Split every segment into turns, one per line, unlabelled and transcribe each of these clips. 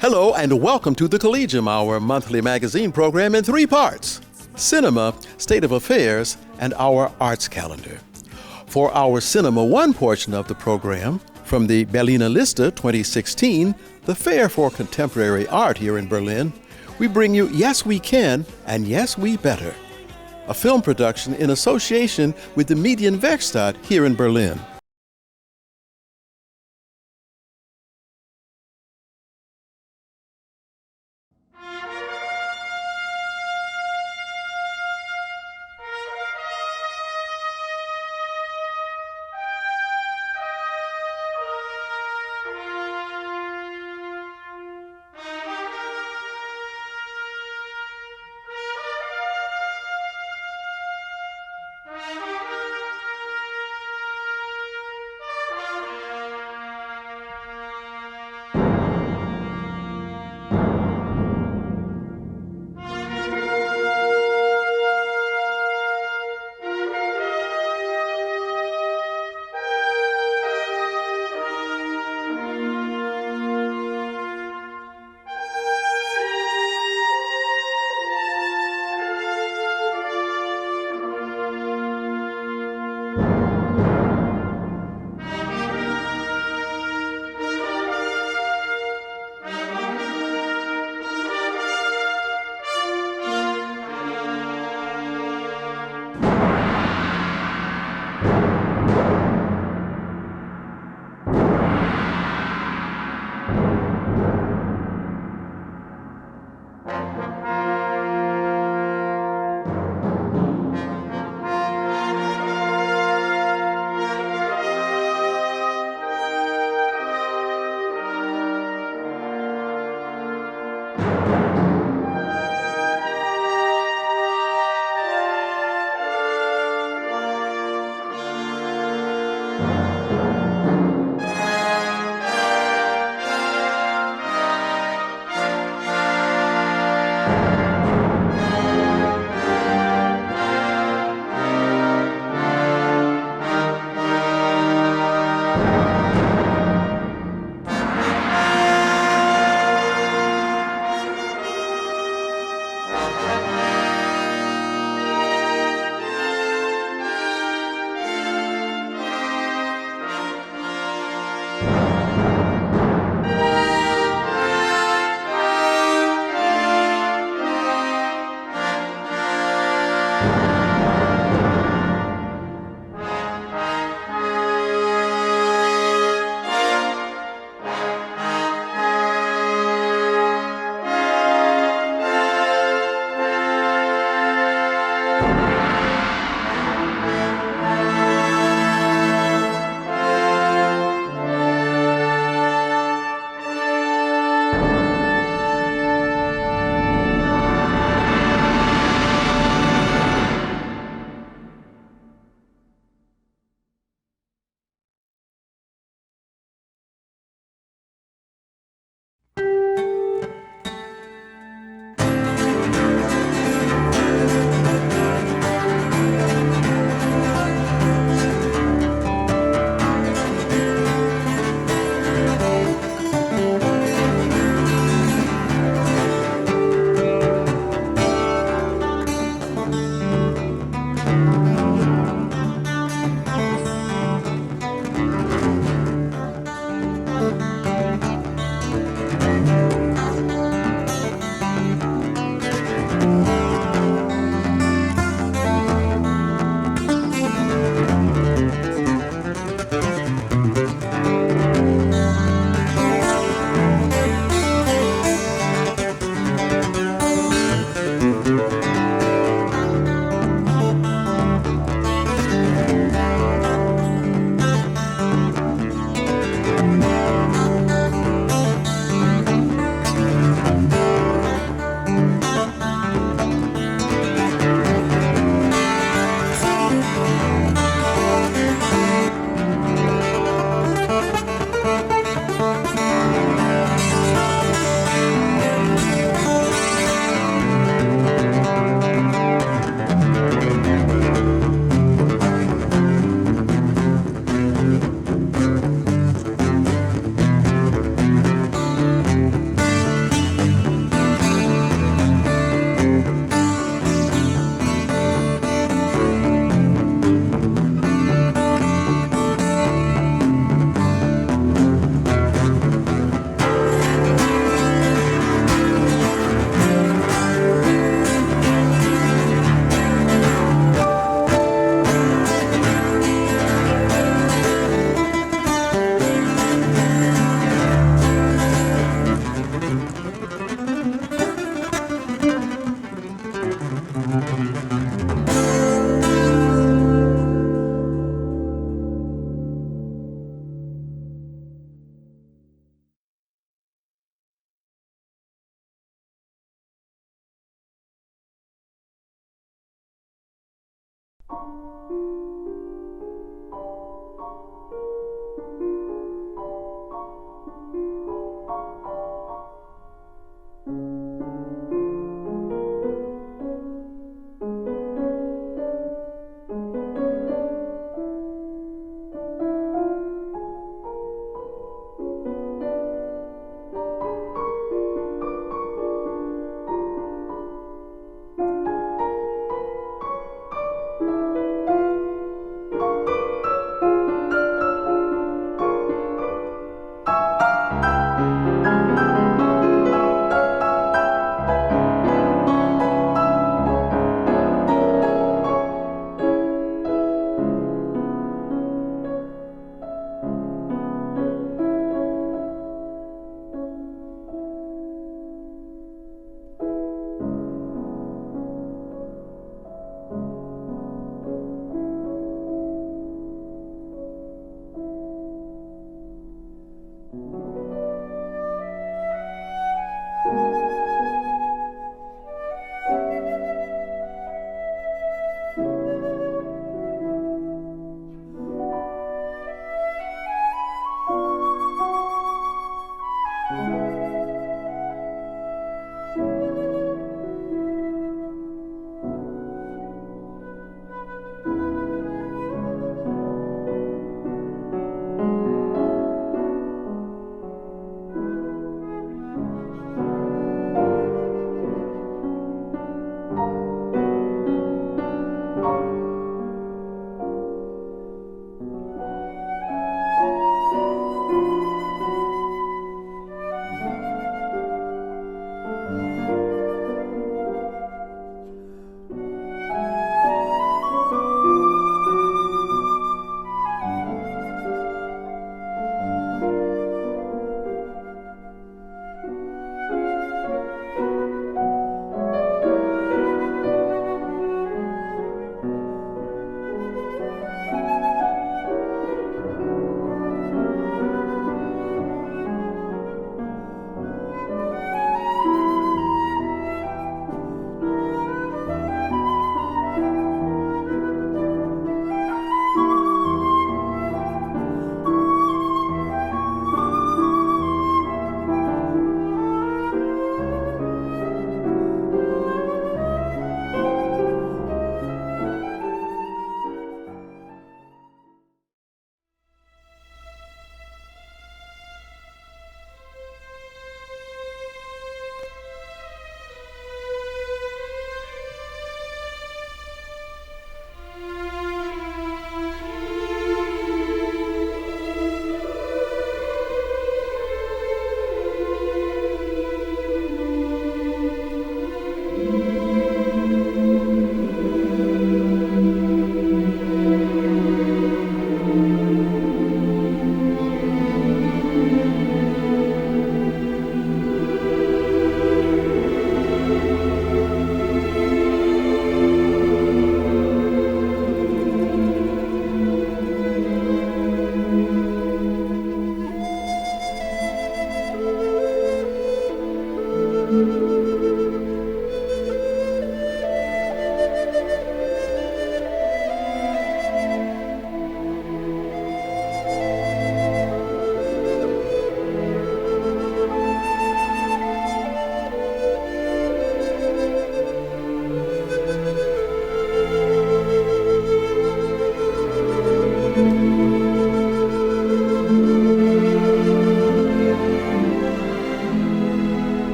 Hello and welcome to the Collegium, our monthly magazine program in three parts: cinema, state of affairs, and our arts calendar. For our Cinema 1 portion of the program, from the Berlin-Liste 2016, the Fair for Contemporary Art here in Berlin, we bring you Yes We Can and Yes We Better, a film production in association with the Medienwerkstatt here in Berlin.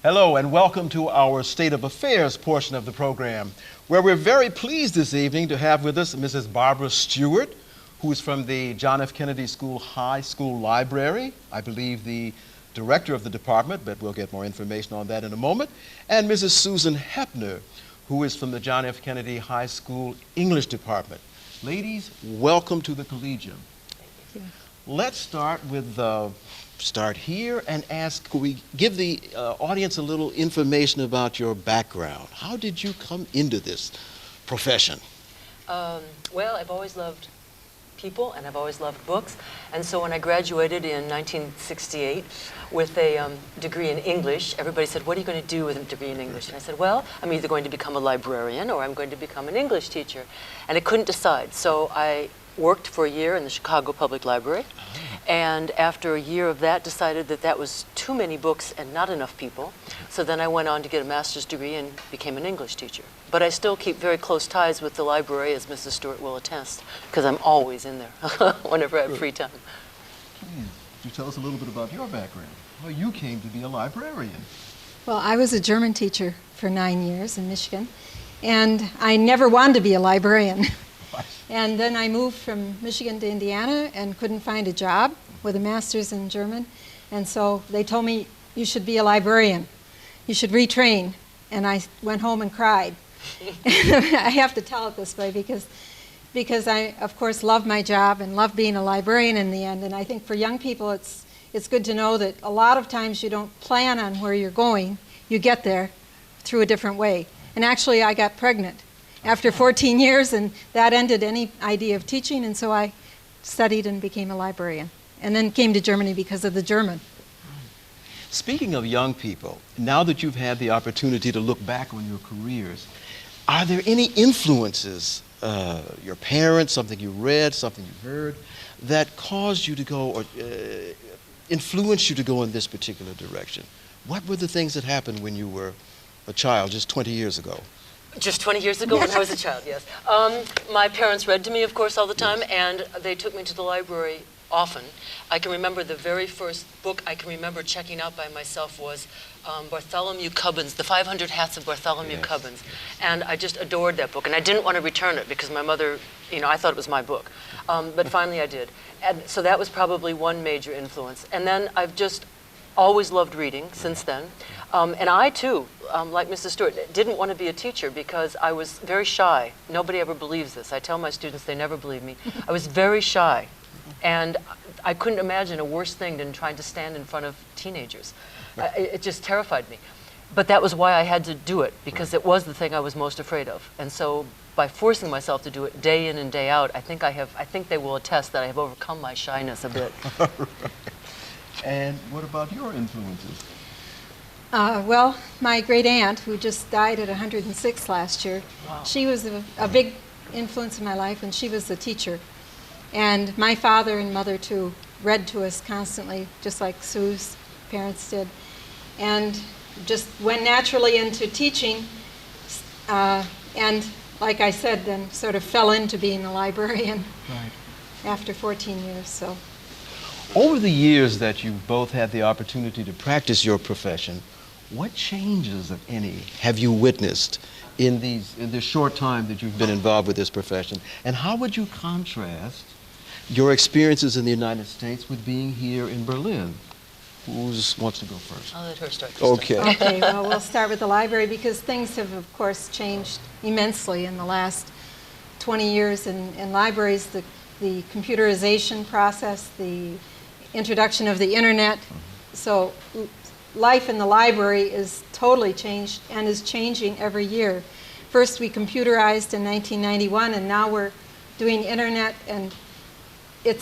Hello and welcome to our State of Affairs portion of the program, where we're very pleased this evening to have with us Mrs. Barbara Stewart, who is from the John F. Kennedy High School Library, I believe the director of the department, but we'll get more information on that in a moment, and Mrs. Susan Hepner, who is from the John F. Kennedy High School English department. Ladies, welcome to the Collegium.
Thank you.
Let's start here and ask, could we give the audience a little information about your background? How did you come into this profession?
Well, I've always loved people and I've always loved books. And so when I graduated in 1968 with a degree in English, everybody said, what are you going to do with a degree in English? And I said, well, I'm either going to become a librarian or I'm going to become an English teacher. And I couldn't decide. So I worked for a year in the Chicago Public Library. And after a year of that, decided that that was too many books and not enough people. So then I went on to get a master's degree and became an English teacher. But I still keep very close ties with the library, as Mrs. Stewart will attest, because I'm always in there whenever I have free time.
Please, could you tell us a little bit about your background? Well, you came to be a librarian.
Well, I was a German teacher for 9 years in Michigan, and I never wanted to be a librarian. And then I moved from Michigan to Indiana and couldn't find a job with a master's in German. And so they told me, you should be a librarian. You should retrain. And I went home and cried. I have to tell it this way because I, of course, love my job and love being a librarian in the end. And I think for young people, it's good to know that a lot of times you don't plan on where you're going. You get there through a different way. And actually, I got pregnant after 14 years, and that ended any idea of teaching, and so I studied and became a librarian, and then came to Germany because of the German.
Speaking of young people, now that you've had the opportunity to look back on your careers, are there any influences, your parents, something you read, something you heard, that caused you to go or influenced you to go in this particular direction? What were the things that happened when you were a child just 20 years ago?
Just 20 years ago when I was a child, yes. My parents read to me, of course, all the time, and they took me to the library often. I can remember the very first book I can remember checking out by myself was Bartholomew Cubbins, The 500 Hats of Bartholomew Cubbins. And I just adored that book, and I didn't want to return it because my mother, I thought it was my book. But finally I did. And so that was probably one major influence. And then I've just always loved reading since then. And I, too, like Mrs. Stewart, didn't want to be a teacher because I was very shy. Nobody ever believes this. I tell my students they never believe me. I was very shy. And I couldn't imagine a worse thing than trying to stand in front of teenagers. It just terrified me. But that was why I had to do it, because it was the thing I was most afraid of. And so by forcing myself to do it day in and day out, I think they will attest that I have overcome my shyness a bit.
And what about your influences?
Well, my great aunt, who just died at 106 last year, she was a big influence in my life, and she was the teacher. And my father and mother, too, read to us constantly, just like Sue's parents did. And just went naturally into teaching, and like I said, then sort of fell into being a librarian after 14 years. So,
over the years that you've both had the opportunity to practice your profession, what changes, if any, have you witnessed in this short time that you've been involved with this profession? And how would you contrast your experiences in the United States with being here in Berlin? Who wants to go first?
I'll let her start.
Okay.
Okay, well, we'll start with the library because things have, of course, changed immensely in the last 20 years in libraries. The computerization process, the introduction of the internet. So life in the library is totally changed and is changing every year. First we computerized in 1991, and now we're doing internet, and you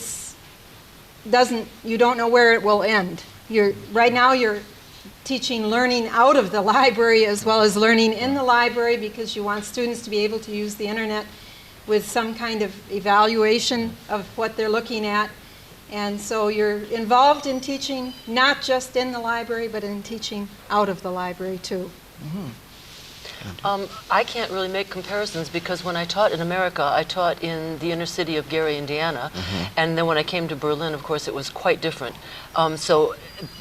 don't know where it will end. Right now you're teaching learning out of the library as well as learning in the library, because you want students to be able to use the internet with some kind of evaluation of what they're looking at. And so you're involved in teaching, not just in the library, but in teaching out of the library, too.
Mm-hmm.
I can't really make comparisons because when I taught in America, I taught in the inner city of Gary, Indiana, and then when I came to Berlin, of course, it was quite different. So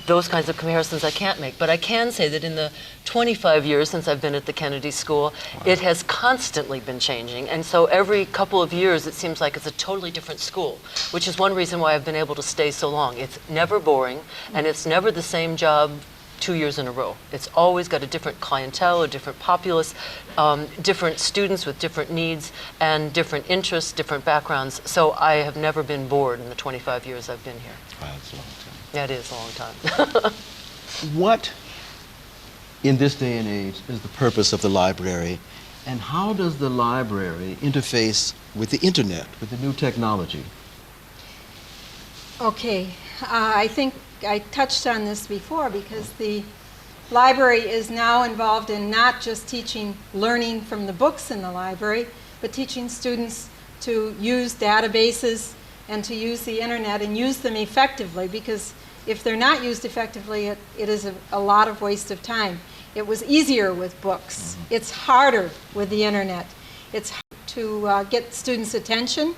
those kinds of comparisons I can't make, but I can say that in the 25 years since I've been at the Kennedy School, it has constantly been changing, and so every couple of years it seems like it's a totally different school, which is one reason why I've been able to stay so long. It's never boring, and it's never the same job 2 years in a row. It's always got a different clientele, a different populace, different students with different needs and different interests, different backgrounds. So I have never been bored in the 25 years I've been here.
Wow, that's a long time.
Yeah, it is a long time.
What, in this day and age, is the purpose of the library, and how does the library interface with the internet, with the new technology?
Okay, I think I touched on this before because the library is now involved in not just teaching learning from the books in the library, but teaching students to use databases and to use the internet and use them effectively, because if they're not used effectively, it is a lot of waste of time. It was easier with books. It's harder with the internet. It's hard to get students' attention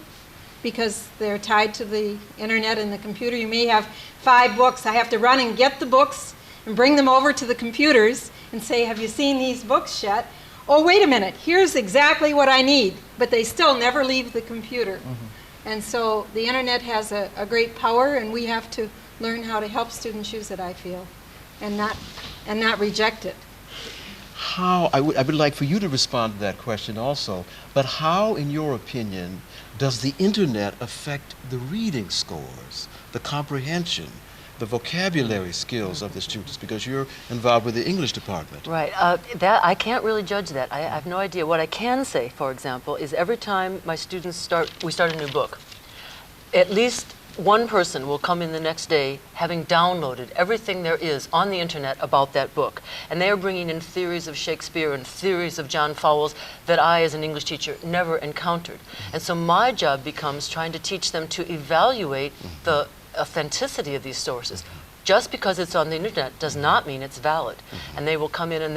because they're tied to the internet and the computer. You may have 5 books. I have to run and get the books and bring them over to the computers and say, have you seen these books yet? Oh, wait a minute, here's exactly what I need. But they still never leave the computer. And so the internet has a great power, and we have to learn how to help students use it, I feel, and not reject it.
How, I would like for you to respond to that question also, but how, in your opinion, does the internet affect the reading scores, the comprehension, the vocabulary skills of the students, because you're involved with the English department?
Right. That I can't really judge that. I have no idea. What I can say, for example, is every time my students we start a new book, at least one person will come in the next day having downloaded everything there is on the internet about that book. And they are bringing in theories of Shakespeare and theories of John Fowles that I, as an English teacher, never encountered. And so my job becomes trying to teach them to evaluate the authenticity of these sources. Just because it's on the internet does not mean it's valid. And they will come in and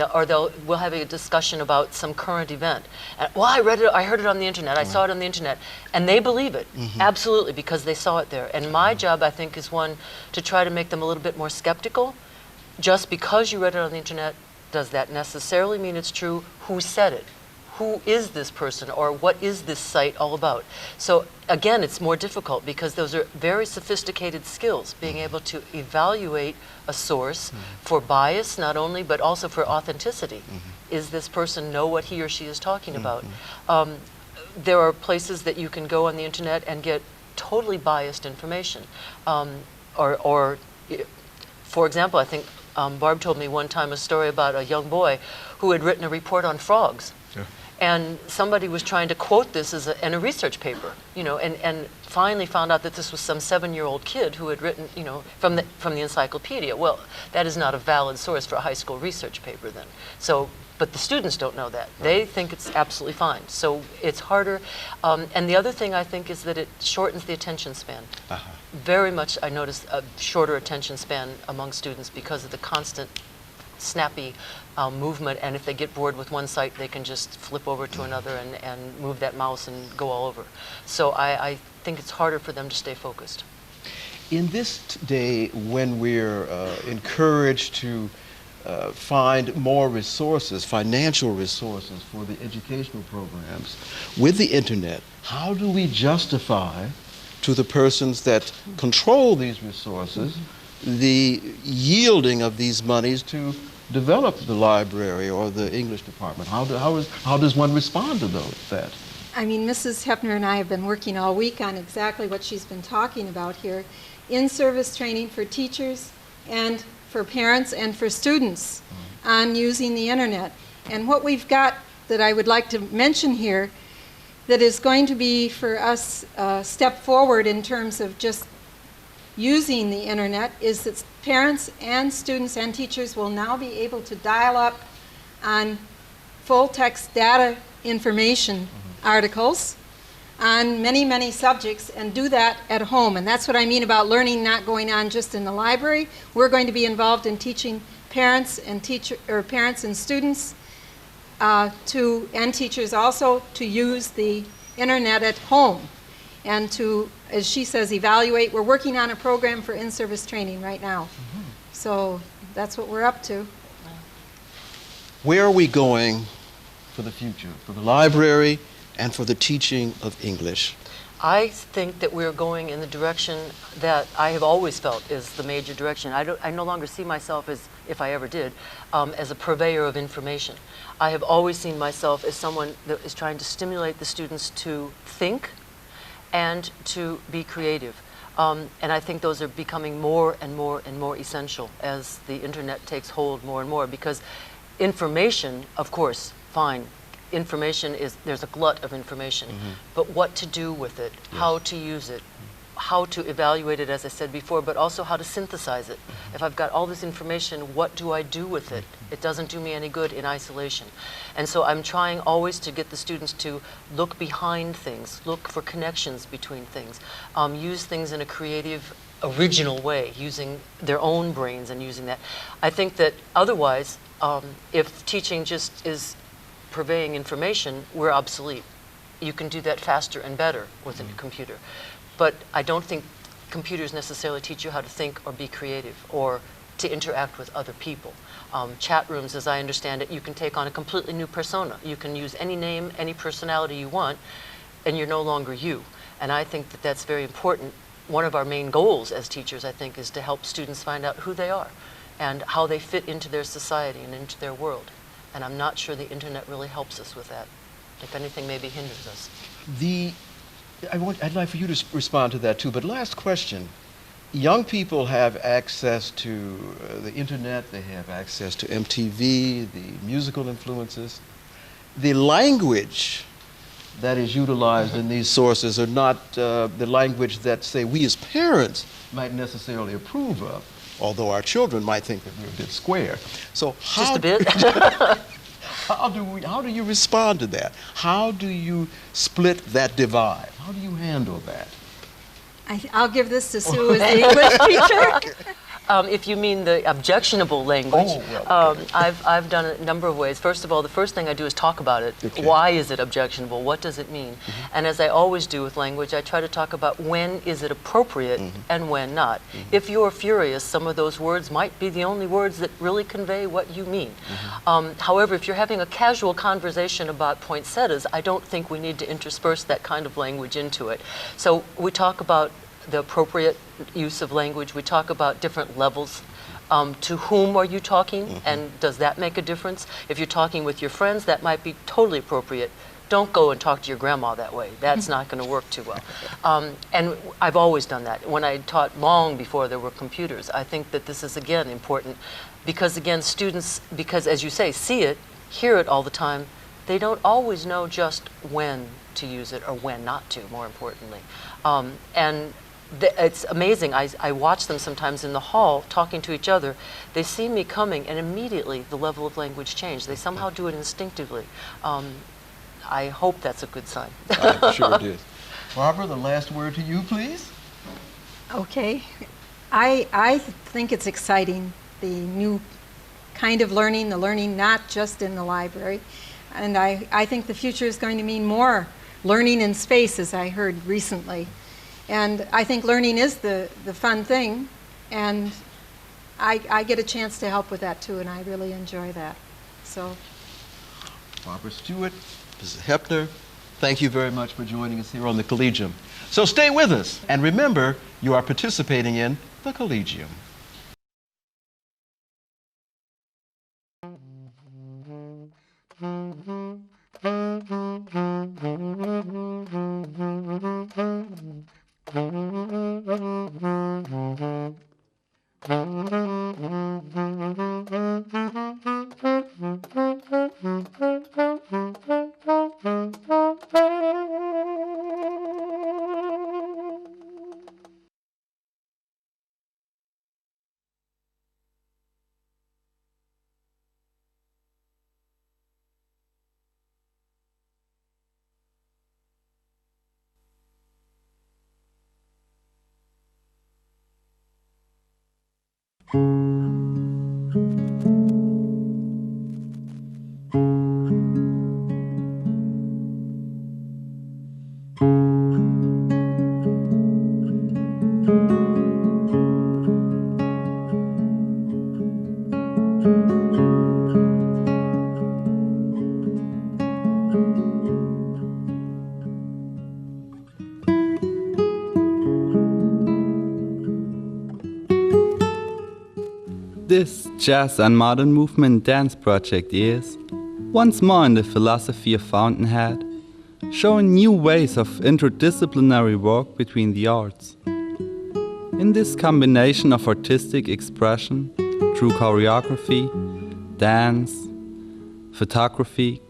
we'll have a discussion about some current event. And, well, I read it, I heard it on the internet, I saw it on the internet. And they believe it, absolutely, because they saw it there. And my job, I think, is one to try to make them a little bit more skeptical. Just because you read it on the internet, does that necessarily mean it's true? Who said it? Who is this person, or what is this site all about? So again, it's more difficult because those are very sophisticated skills, being able to evaluate a source for bias not only, but also for authenticity. Is this person know what he or she is talking about? There are places that you can go on the internet and get totally biased information. For example, I think Barb told me one time a story about a young boy who had written a report on frogs. And somebody was trying to quote this as in a research paper, and finally found out that this was some 7-year-old kid who had written, from the encyclopedia. Well, that is not a valid source for a high school research paper then. So, but the students don't know that. They think it's absolutely fine. So it's harder. And the other thing I think is that it shortens the attention span. Very much I notice a shorter attention span among students because of the constant snappy movement, and if they get bored with one site, they can just flip over to another and move that mouse and go all over. So I think it's harder for them to stay focused.
In this day when we're encouraged to find more resources, financial resources for the educational programs with the internet, how do we justify to the persons that control these resources the yielding of these monies to develop the library or the English department? How does one respond to that?
I mean, Mrs. Hefner and I have been working all week on exactly what she's been talking about here. In-service training for teachers and for parents and for students on using the internet. And what we've got that I would like to mention here that is going to be for us a step forward in terms of just using the internet is that parents and students and teachers will now be able to dial up on full text data information articles on many, many subjects and do that at home. And that's what I mean about learning not going on just in the library. We're going to be involved in teaching parents and parents and students and teachers also to use the internet at home and to, as she says, evaluate. We're working on a program for in-service training right now. So that's what we're up to.
Where are we going for the future, for the library and for the teaching of English?
I think that we're going in the direction that I have always felt is the major direction. I no longer see myself as, if I ever did, as a purveyor of information. I have always seen myself as someone that is trying to stimulate the students to think and to be creative. And I think those are becoming more and more and more essential as the internet takes hold more and more, because information, of course, fine. Information is, there's a glut of information, but what to do with it, how to use it, how to evaluate it, as I said before, but also how to synthesize it. If I've got all this information, what do I do with it? It doesn't do me any good in isolation. And so I'm trying always to get the students to look behind things, look for connections between things, use things in a creative, original way, using their own brains and using that. I think that otherwise, if teaching just is purveying information, we're obsolete. You can do that faster and better with a computer. But I don't think computers necessarily teach you how to think or be creative or to interact with other people. Chat rooms, as I understand it, you can take on a completely new persona. You can use any name, any personality you want, and you're no longer you. And I think that that's very important. One of our main goals as teachers, I think, is to help students find out who they are and how they fit into their society and into their world. And I'm not sure the internet really helps us with that. If anything, maybe hinders us.
I'd like for you to respond to that too, but last question. Young people have access to the internet, they have access to MTV, the musical influences. The language that is utilized in these sources are not the language that, say, we as parents might necessarily approve of, although our children might think that we're a bit square. So
Just a bit.
how do you respond to that? How do you split that divide? How do you handle that?
I'll give this to Sue as the English teacher.
If you mean the objectionable language, I've done it a number of ways. First of all, the first thing I do is talk about it.
Okay.
Why is it objectionable? What does it mean? And as I always do with language, I try to talk about when is it appropriate and when not. If you're furious, some of those words might be the only words that really convey what you mean. However, if you're having a casual conversation about poinsettias, I don't think we need to intersperse that kind of language into it. So we talk about the appropriate use of language. We talk about different levels. To whom are you talking, and does that make a difference? If you're talking with your friends, that might be totally appropriate. Don't go and talk to your grandma that way. That's not going to work too well. And I've always done that. When I taught long before there were computers, I think that this is, again, important because, again, students, because as you say, see it, hear it all the time, they don't always know just when to use it or when not to, more importantly. And it's amazing. I watch them sometimes in the hall talking to each other. They see me coming, and immediately the level of language changes. They somehow do it instinctively. I hope that's a good sign.
I'm sure it is. Barbara, the last word to you, please.
Okay. I think it's exciting, the new kind of learning, the learning not just in the library. And I think the future is going to mean more learning in space, as I heard recently. And I think learning is the fun thing, and I get a chance to help with that too, and I really enjoy that. So,
Barbara Stewart, Mrs. Hepner, thank you very much for joining us here on the Collegium. So stay with us, and remember, you are participating in the Collegium.
This jazz and modern movement dance project is, once more in the philosophy of Fountainhead, showing new ways of interdisciplinary work between the arts. In this combination of artistic expression through choreography, dance, photography,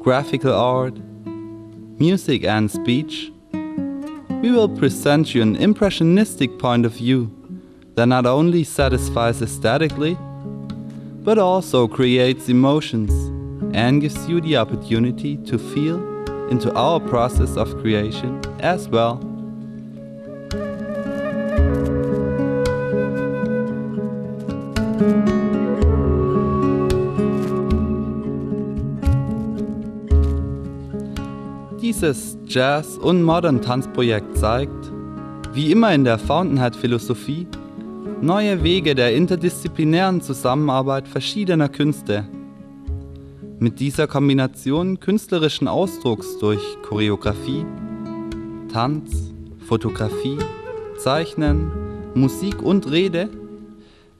graphical art, music and speech, we will present you an impressionistic point of view that not only satisfies aesthetically, but also creates emotions and gives you the opportunity to feel into our process of creation as well. Dieses Jazz- und Modern-Tanzprojekt zeigt, wie immer in der Fountainhead-Philosophie, neue Wege der interdisziplinären Zusammenarbeit verschiedener Künste. Mit dieser Kombination künstlerischen Ausdrucks durch Choreografie, Tanz, Fotografie, Zeichnen, Musik und Rede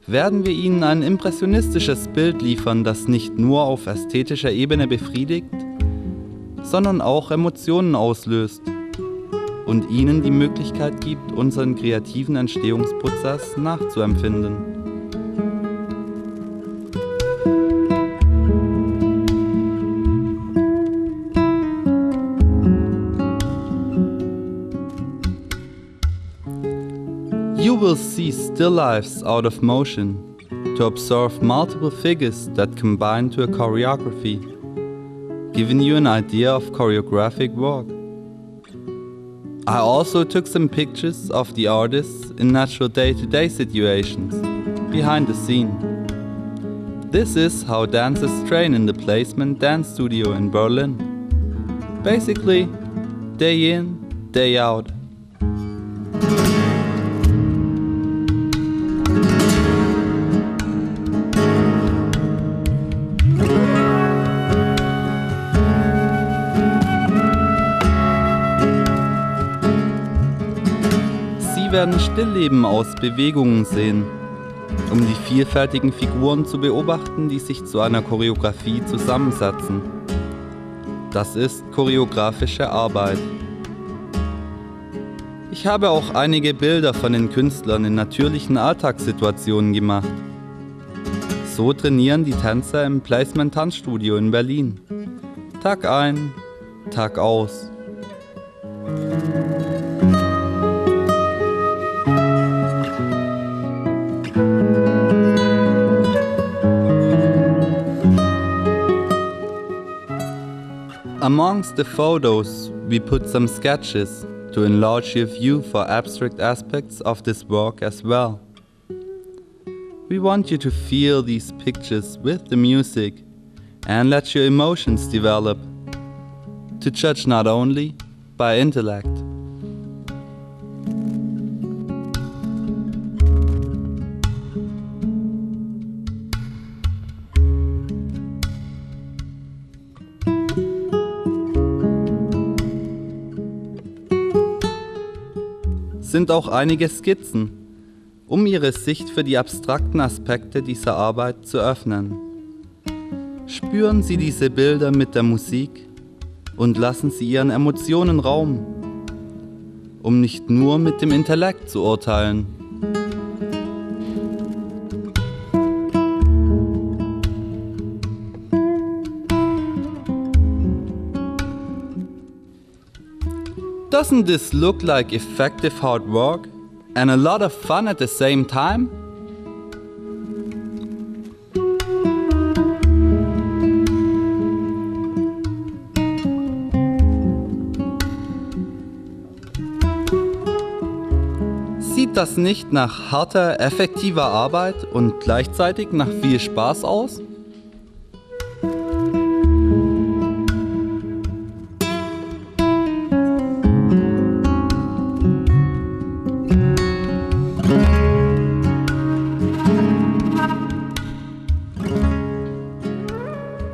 werden wir Ihnen ein impressionistisches Bild liefern, das nicht nur auf ästhetischer Ebene befriedigt, sondern auch Emotionen auslöst und Ihnen die Möglichkeit gibt, unseren kreativen Entstehungsprozess nachzuempfinden. You will see still lifes out of motion to observe multiple figures that combine to a choreography, giving you an idea of choreographic work. I also took some pictures of the artists in natural day-to-day situations, behind the scene. This is how dancers train in the Placement Dance Studio in Berlin. Basically, day in, day out. Sie werden Stillleben aus Bewegungen sehen, um die vielfältigen Figuren zu beobachten, die sich zu einer Choreografie zusammensetzen. Das ist choreografische Arbeit. Ich habe auch einige Bilder von den Künstlern in natürlichen Alltagssituationen gemacht. So trainieren die Tänzer im Placement Tanzstudio in Berlin. Tag ein, Tag aus. Amongst the photos, we put some sketches to enlarge your view for abstract aspects of this work as well. We want you to feel these pictures with the music and let your emotions develop, to judge not only by intellect. Sind auch einige Skizzen, um Ihre Sicht für die abstrakten Aspekte dieser Arbeit zu öffnen. Spüren Sie diese Bilder mit der Musik und lassen Sie Ihren Emotionen Raum, um nicht nur mit dem Intellekt zu urteilen. Doesn't this look like effective hard work and a lot of fun at the same time? Sieht das nicht nach harter, effektiver Arbeit und gleichzeitig nach viel Spaß aus?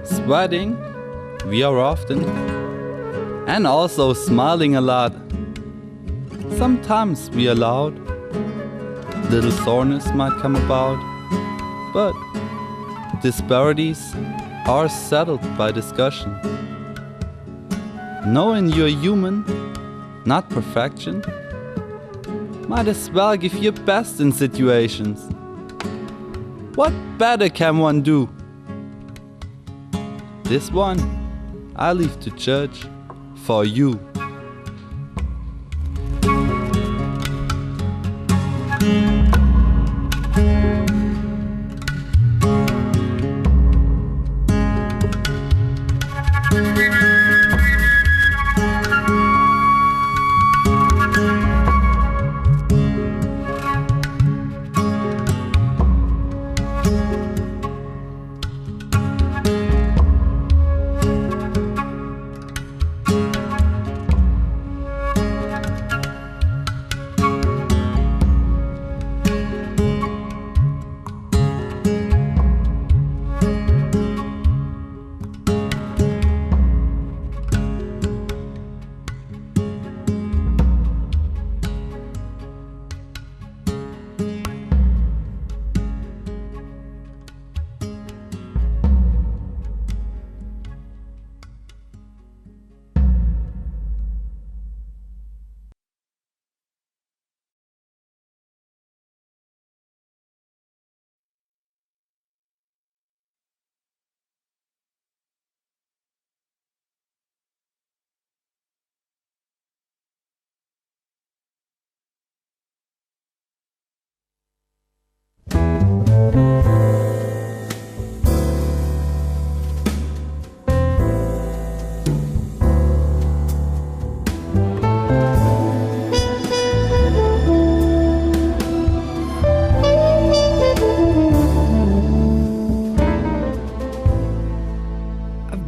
Sweating, we are often, and also smiling a lot. Sometimes we are loud, little soreness might come about, But disparities are settled by discussion. Knowing you're human, not perfection, might as well give your best in situations. What better can one do? This one I leave to judge for you.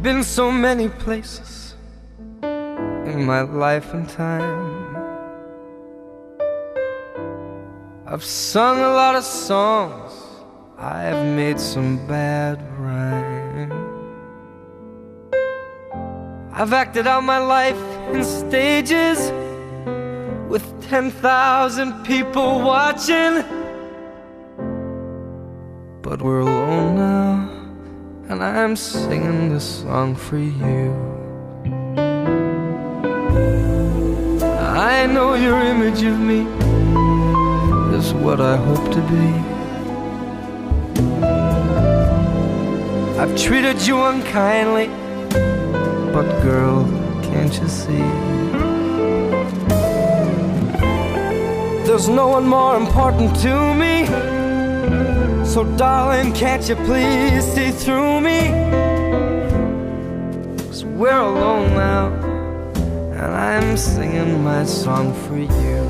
Been so many places in my life and time. I've sung a lot of songs, I've made some bad rhyme. I've acted out my life in stages with 10,000 people watching. But we're alone now, and I'm singing this song for you. I know your image of me is what I hope to be. I've treated you unkindly, but girl, can't you see? There's no one more important to me. So darling, can't you please see through me? 'Cause we're alone now, and I'm singing my song for you.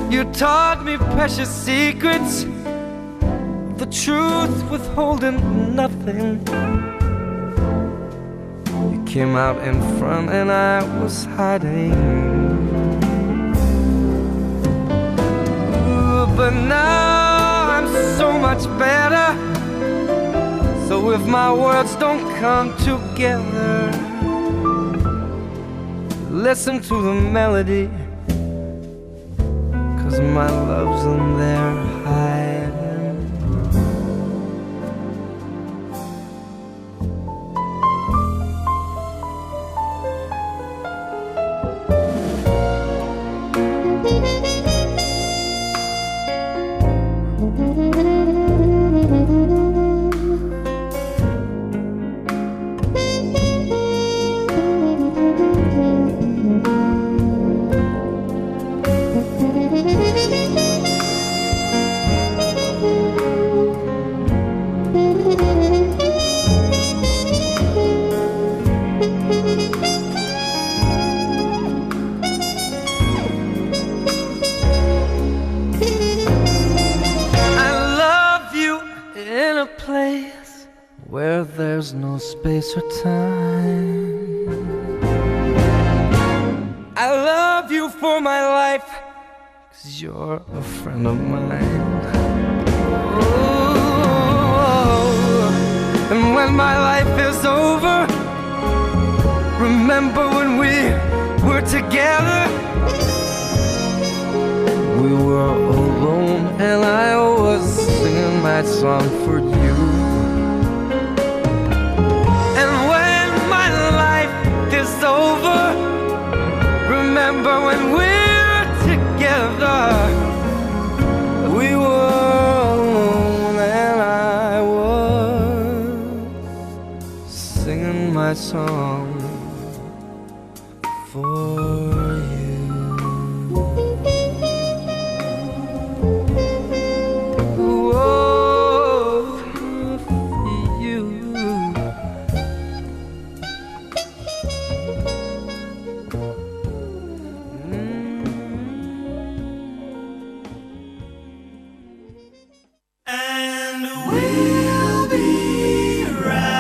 You taught me precious secrets, the truth withholding nothing. You came out in front and I was hiding. But now I'm so much better. So if my words don't come together, listen to the melody, 'cause my love's in there hiding. Space or time. I love you for my life, 'cause you're a friend of mine. Oh, and when my life is over, remember when we were together. We were old alone, and I was singing my song for you. And when my life is over, remember when we were together. We were alone, and I was singing my song for you. Whoa, for you.
And we'll be right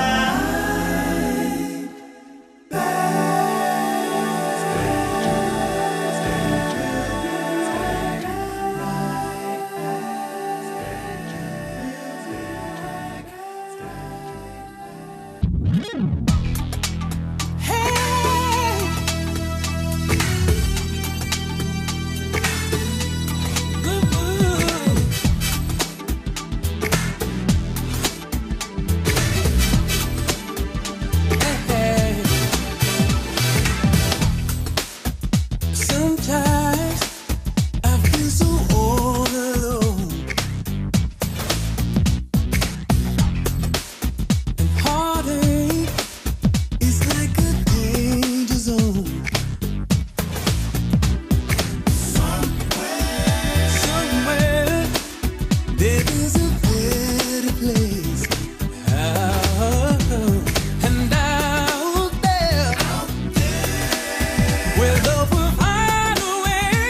Sometimes I feel so all alone, and heartache is like a danger zone. Somewhere there is a better place. And out there, where love will find a way.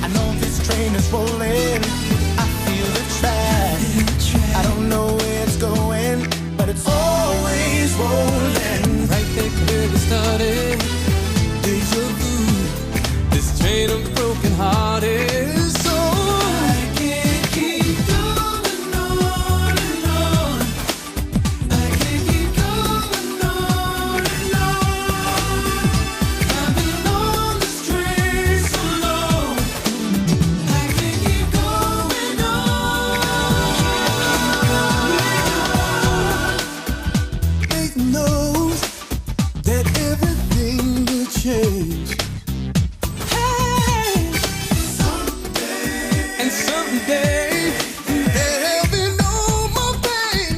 I know this train is rolling. I feel the track. I don't know where it's going, but it's always rolling. Right there where we started. Deja vu. This train of broken hearted souls. I can't keep going on and on. I can't keep going on and on. I've been on this train so long. I can't keep going on. Faith knows that everything will change. Hey, and someday there'll be no more pain.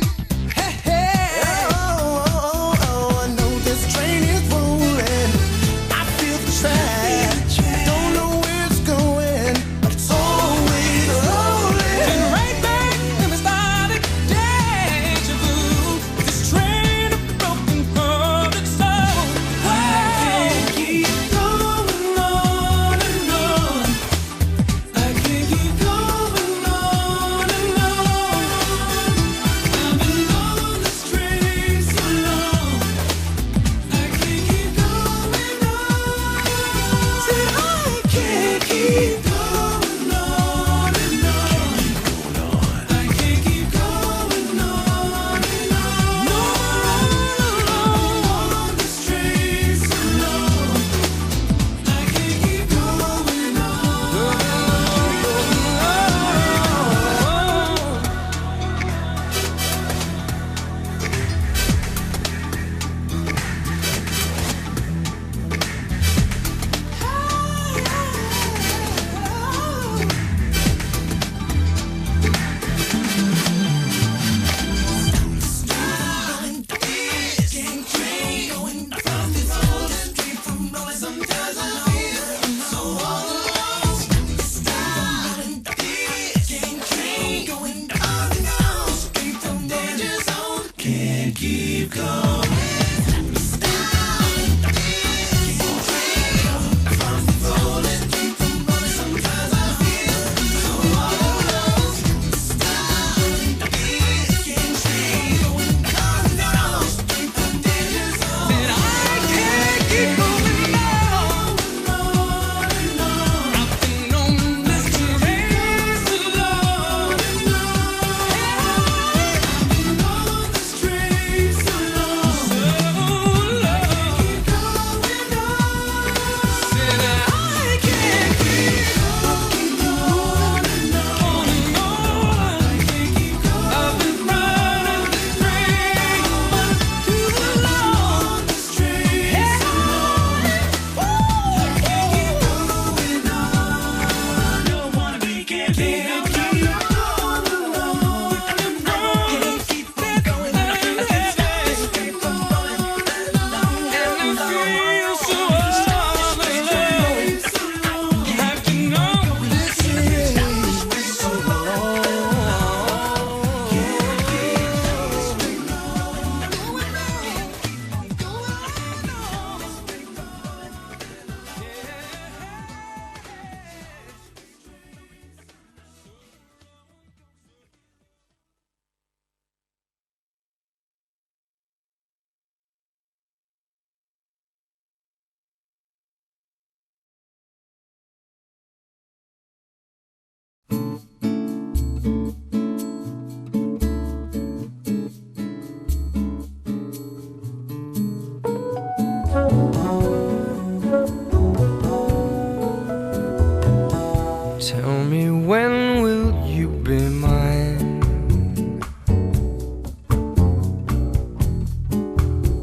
Hey, hey. Oh, I know this train is rolling. I feel the track. Don't know where it's going, but it's always rolling. And right back when we started, deja vu. This train of broken hearted souls. I can't keep going on and on. I can't keep going on and on. I've been on this train so long. I can't keep going on. Said I can't keep going on and on. I can't keep going on and on. No, on this train so long. I can't keep going on. Can't keep going. Train so long.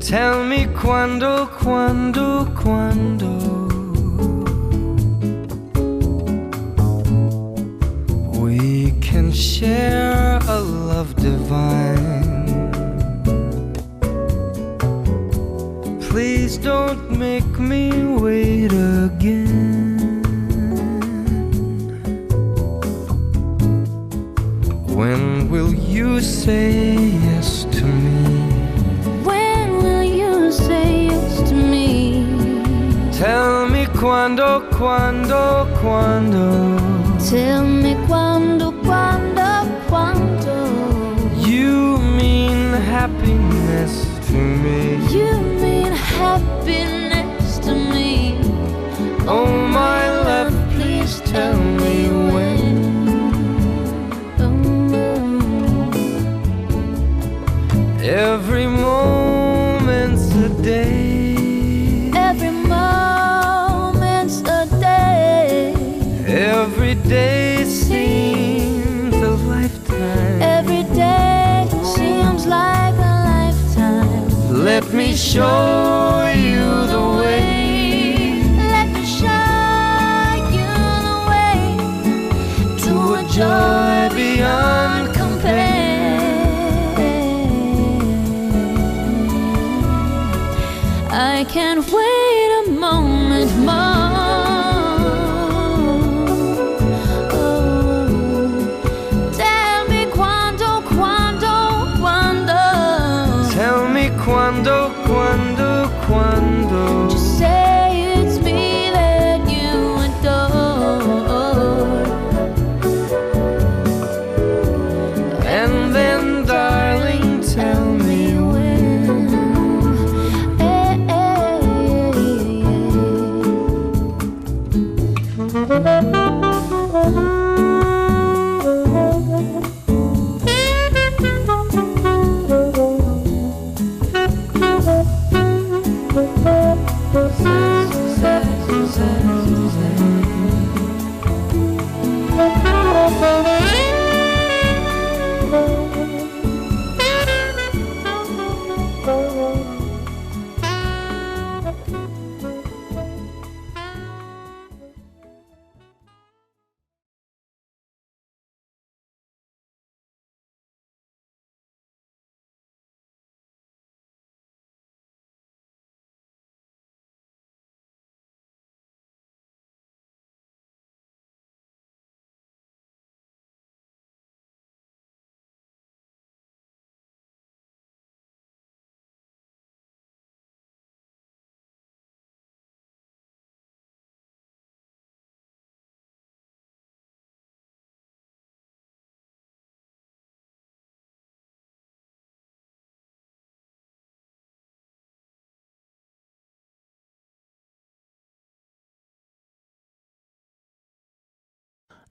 Tell me quando, quando, quando we can share a love divine. Please don't make me wait again. When will you say yes to me?
When will you say yes to me?
Tell me quando, quando, quando.
Tell me quando, quando, quando.
You mean happiness to me.
You mean happiness to me.
Oh my love, please tell me when. Every moment's a day.
Every moment's a day.
Every day seems a lifetime.
Every day seems like a lifetime.
Let me show you the way.
Let me show you the way
to a joy beyond compare.
I can't wait a moment more. Oh, tell me quando, quando, quando.
Tell me quando, quando, quando.
Just say it's me that you adore.
And then, darling, tell me when.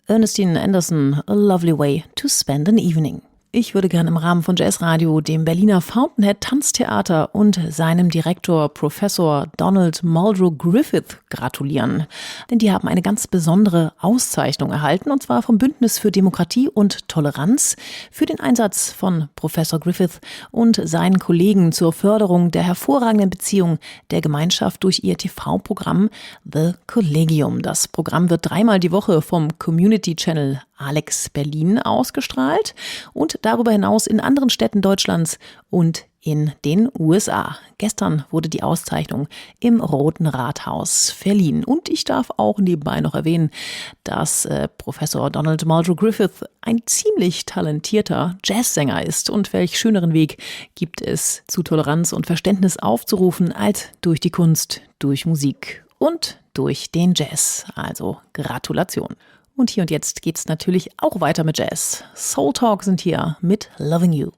Ernestine Anderson, A Lovely Way to Spend an Evening. Ich würde gerne im Rahmen von Jazzradio dem Berliner Fountainhead Tanztheater und seinem Direktor Professor Donald Muldrow Griffith gratulieren. Denn die haben eine ganz besondere Auszeichnung erhalten, und zwar vom Bündnis für Demokratie und Toleranz für den Einsatz von Professor Griffith und seinen Kollegen zur Förderung der hervorragenden Beziehung der Gemeinschaft durch ihr TV-Programm The COLLEGIUM. Das Programm wird 3-mal die Woche vom Community Channel Alex Berlin ausgestrahlt und darüber hinaus in anderen Städten Deutschlands und in den USA. Gestern wurde die Auszeichnung im Roten Rathaus verliehen. Und ich darf auch nebenbei noch erwähnen, dass Professor Donald Muldrow Griffith ein ziemlich talentierter Jazzsänger ist. Und welch schöneren Weg gibt es, zu Toleranz und Verständnis aufzurufen, als durch die Kunst, durch Musik und durch den Jazz. Also Gratulation. Und hier und jetzt geht's natürlich auch weiter mit Jazz. Soul Talk sind hier mit Loving You.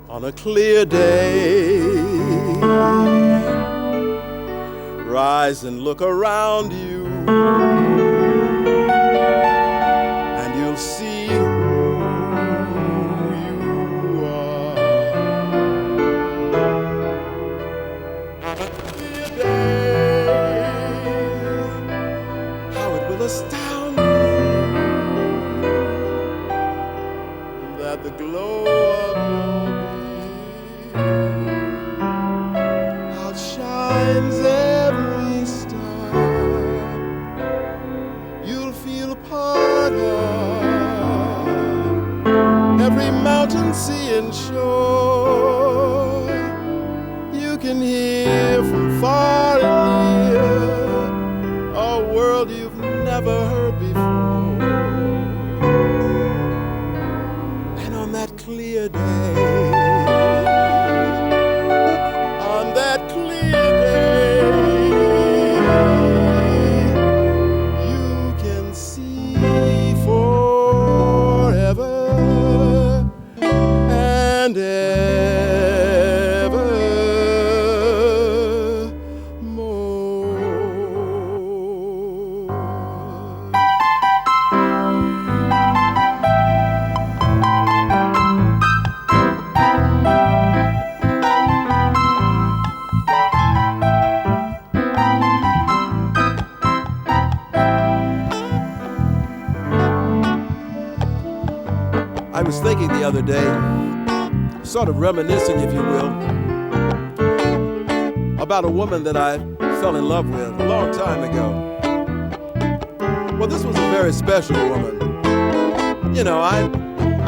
On a clear day, rise and look around you, and you'll see how it will astound thinking the other day, sort of reminiscing, if you will, about a woman that I fell in love with a long time ago. Well, this was a very special woman. You know, I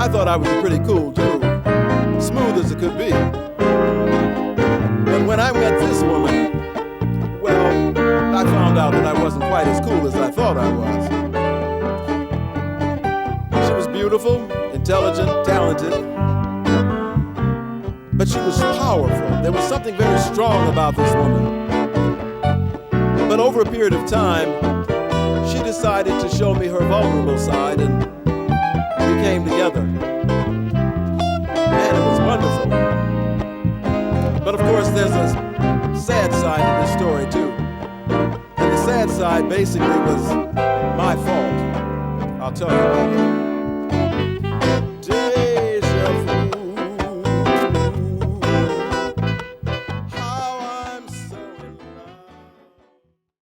thought I was pretty cool, too. Smooth as it could be. But when I met this woman, well, I found out that I wasn't quite as cool as I thought I was. She was beautiful, intelligent, talented, but she was powerful. There was something very strong about this woman. But over a period of time, she decided to show me her vulnerable side, and we came together. Man, it was wonderful. But of course, there's a sad side to this story, too. And the sad side basically was my fault. I'll tell you about it.